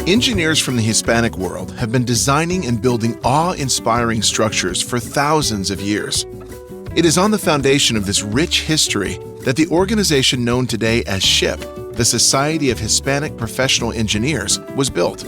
Engineers from the Hispanic world have been designing and building awe-inspiring structures for thousands of years. It is on the foundation of this rich history that the organization known today as SHPE, the Society of Hispanic Professional Engineers, was built.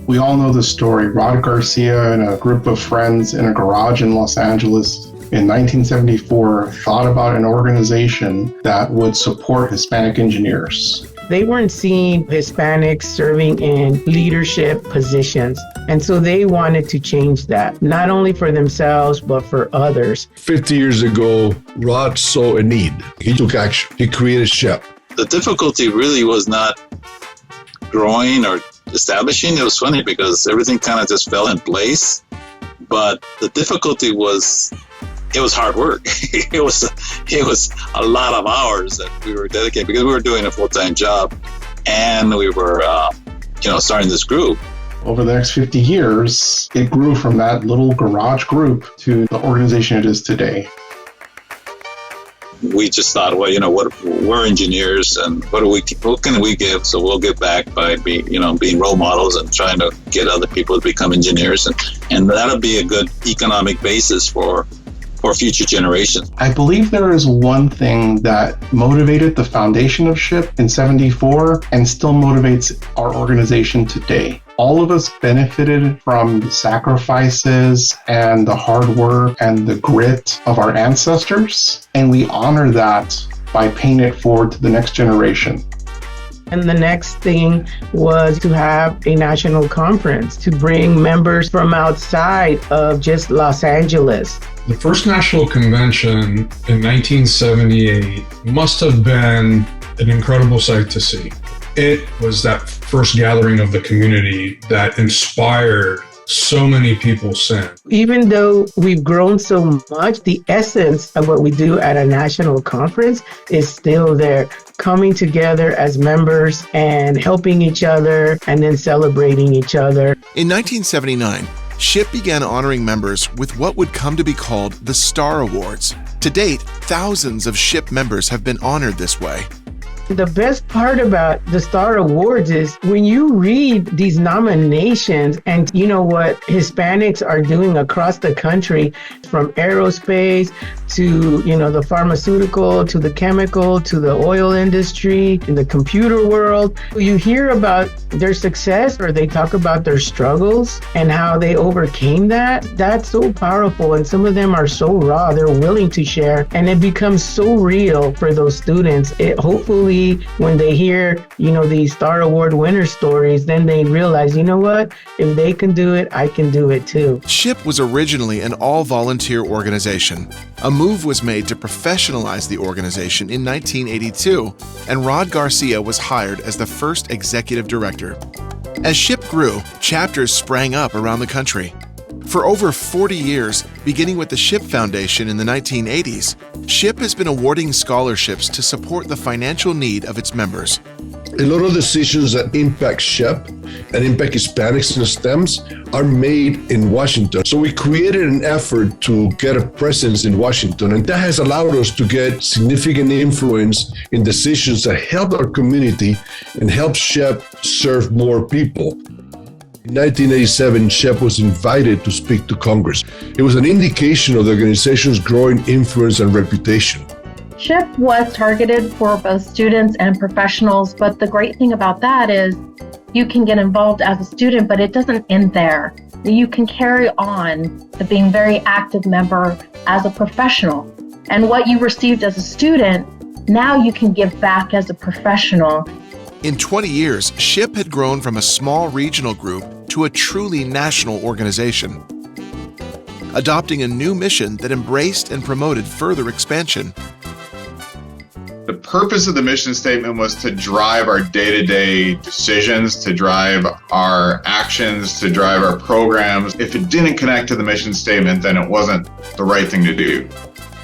We all know the story. Rod Garcia and a group of friends in a garage in Los Angeles in 1974 thought about an organization that would support Hispanic engineers. They weren't seeing Hispanics serving in leadership positions. And so they wanted to change that, not only for themselves, but for others. 50 years ago, Rod saw a need. He took action. He created SHPE. The difficulty really was not growing or establishing. It was funny because everything kind of just fell in place. But the difficulty was, it was hard work. It was a lot of hours that we were dedicated because we were doing a full-time job and we were, starting this group. Over the next 50 years, it grew from that little garage group to the organization it is today. We just thought, we're engineers and what can we give? So we'll give back by being role models and trying to get other people to become engineers. And that'll be a good economic basis for future generations. I believe there is one thing that motivated the foundation of SHPE in '74 and still motivates our organization today. All of us benefited from the sacrifices and the hard work and the grit of our ancestors, and we honor that by paying it forward to the next generation. And the next thing was to have a national conference to bring members from outside of just Los Angeles. The first national convention in 1978 must have been an incredible sight to see. It was that first gathering of the community that inspired so many people since. Even though we've grown so much, the essence of what we do at a national conference is still there. Coming together as members and helping each other and then celebrating each other. In 1979, SHPE began honoring members with what would come to be called the Star Awards. To date, thousands of SHPE members have been honored this way. The best part about the Star Awards is when you read these nominations and you know what Hispanics are doing across the country, from aerospace to, the pharmaceutical, to the chemical, to the oil industry, in the computer world. You hear about their success or they talk about their struggles and how they overcame that. That's so powerful. And some of them are so raw, they're willing to share. And it becomes so real for those students. Hopefully, when they hear, these Star Award winner stories, then they realize, if they can do it, I can do it too. SHPE was originally an all-volunteer organization. A move was made to professionalize the organization in 1982, and Rod Garcia was hired as the first executive director. As SHPE grew, chapters sprang up around the country. For over 40 years, beginning with the SHPE Foundation in the 1980s, SHPE has been awarding scholarships to support the financial need of its members. A lot of decisions that impact SHPE and impact Hispanics and STEMs are made in Washington. So we created an effort to get a presence in Washington, and that has allowed us to get significant influence in decisions that help our community and help SHPE serve more people. In 1987, SHPE was invited to speak to Congress. It was an indication of the organization's growing influence and reputation. SHPE was targeted for both students and professionals, but the great thing about that is you can get involved as a student, but it doesn't end there. You can carry on to being a very active member as a professional. And what you received as a student, now you can give back as a professional. In 20 years, SHPE had grown from a small regional group to a truly national organization, adopting a new mission that embraced and promoted further expansion. The purpose of the mission statement was to drive our day-to-day decisions, to drive our actions, to drive our programs. If it didn't connect to the mission statement, then it wasn't the right thing to do.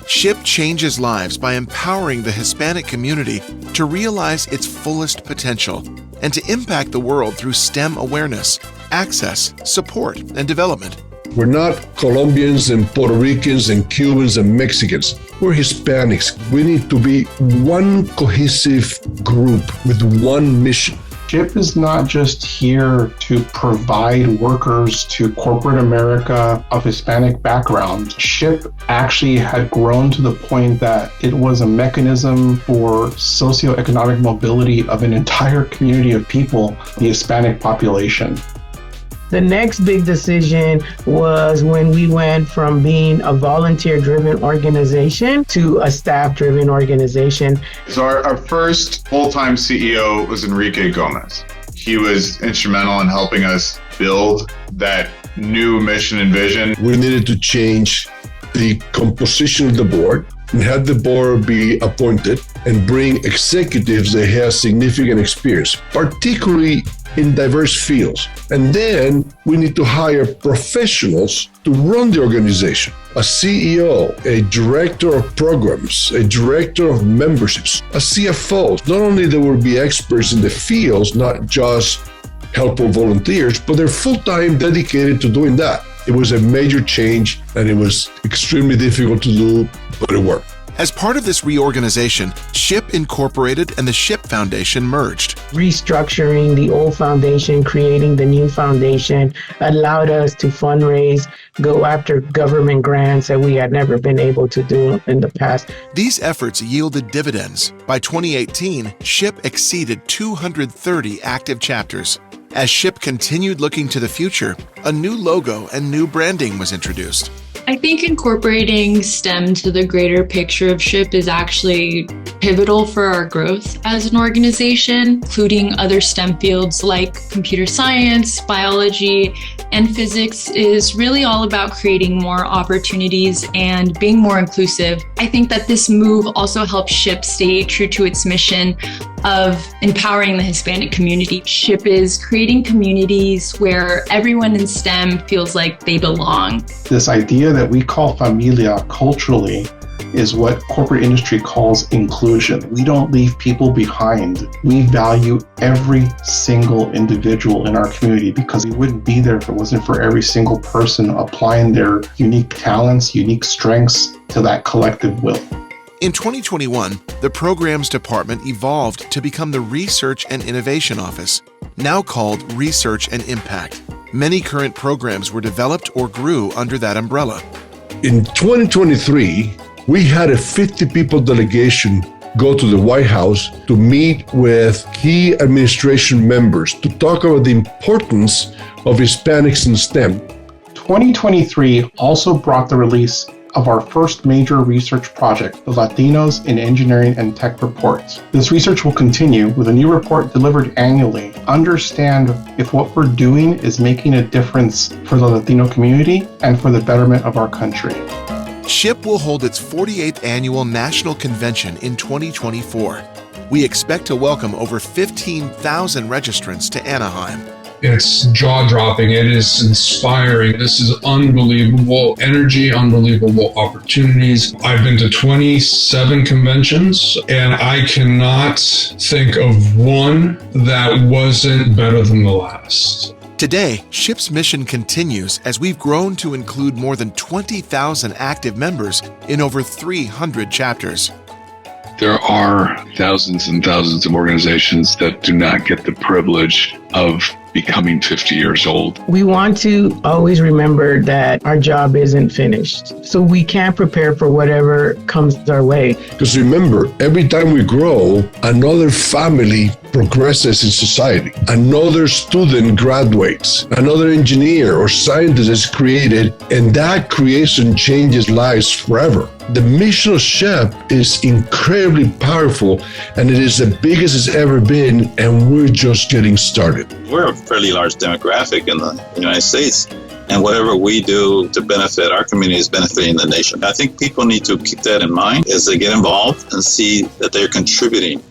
SHPE changes lives by empowering the Hispanic community to realize its fullest potential and to impact the world through STEM awareness, access, support, and development. We're not Colombians and Puerto Ricans and Cubans and Mexicans. We're Hispanics. We need to be one cohesive group with one mission. SHPE is not just here to provide workers to corporate America of Hispanic background. SHPE actually had grown to the point that it was a mechanism for socioeconomic mobility of an entire community of people, the Hispanic population. The next big decision was when we went from being a volunteer-driven organization to a staff-driven organization. So our first full-time CEO was Enrique Gomez. He was instrumental in helping us build that new mission and vision. We needed to change the composition of the board and have the board be appointed and bring executives that have significant experience, particularly in diverse fields. And then we need to hire professionals to run the organization. A CEO, a director of programs, a director of memberships, a CFO. Not only there will be experts in the fields, not just helpful volunteers, but they're full-time dedicated to doing that. It was a major change and it was extremely difficult to do, but it worked. As part of this reorganization, SHPE Incorporated and the SHPE Foundation merged. Restructuring the old foundation, creating the new foundation allowed us to fundraise, go after government grants that we had never been able to do in the past. These efforts yielded dividends. By 2018, SHPE exceeded 230 active chapters. As SHPE continued looking to the future, a new logo and new branding was introduced. I think incorporating STEM to the greater picture of SHPE is actually pivotal for our growth as an organization, including other STEM fields like computer science, biology, and physics is really all about creating more opportunities and being more inclusive. I think that this move also helps SHPE stay true to its mission of empowering the Hispanic community. SHPE is creating communities where everyone in STEM feels like they belong. This idea that we call familia culturally is what corporate industry calls inclusion. We don't leave people behind. We value every single individual in our community because we wouldn't be there if it wasn't for every single person applying their unique talents, unique strengths to that collective will. In 2021, the Programs Department evolved to become the Research and Innovation Office, now called Research and Impact. Many current programs were developed or grew under that umbrella. In 2023, we had a 50-people delegation go to the White House to meet with key administration members to talk about the importance of Hispanics in STEM. 2023 also brought the release of our first major research project, the Latinos in Engineering and Tech Reports. This research will continue with a new report delivered annually. Understand if what we're doing is making a difference for the Latino community and for the betterment of our country. SHPE will hold its 48th annual national convention in 2024. We expect to welcome over 15,000 registrants to Anaheim. It's jaw-dropping. It is inspiring. This is unbelievable energy, unbelievable opportunities. I've been to 27 conventions, and I cannot think of one that wasn't better than the last. Today, SHPE's mission continues as we've grown to include more than 20,000 active members in over 300 chapters. There are thousands and thousands of organizations that do not get the privilege of becoming 50 years old. We want to always remember that our job isn't finished. So we can't prepare for whatever comes our way. Because remember, every time we grow, another family progresses in society. Another student graduates. Another engineer or scientist is created, and that creates and changes lives forever. The mission of SHPE is incredibly powerful, and it is the biggest it's ever been, and we're just getting started. We're a fairly large demographic in the United States, and whatever we do to benefit our community is benefiting the nation. I think people need to keep that in mind as they get involved and see that they're contributing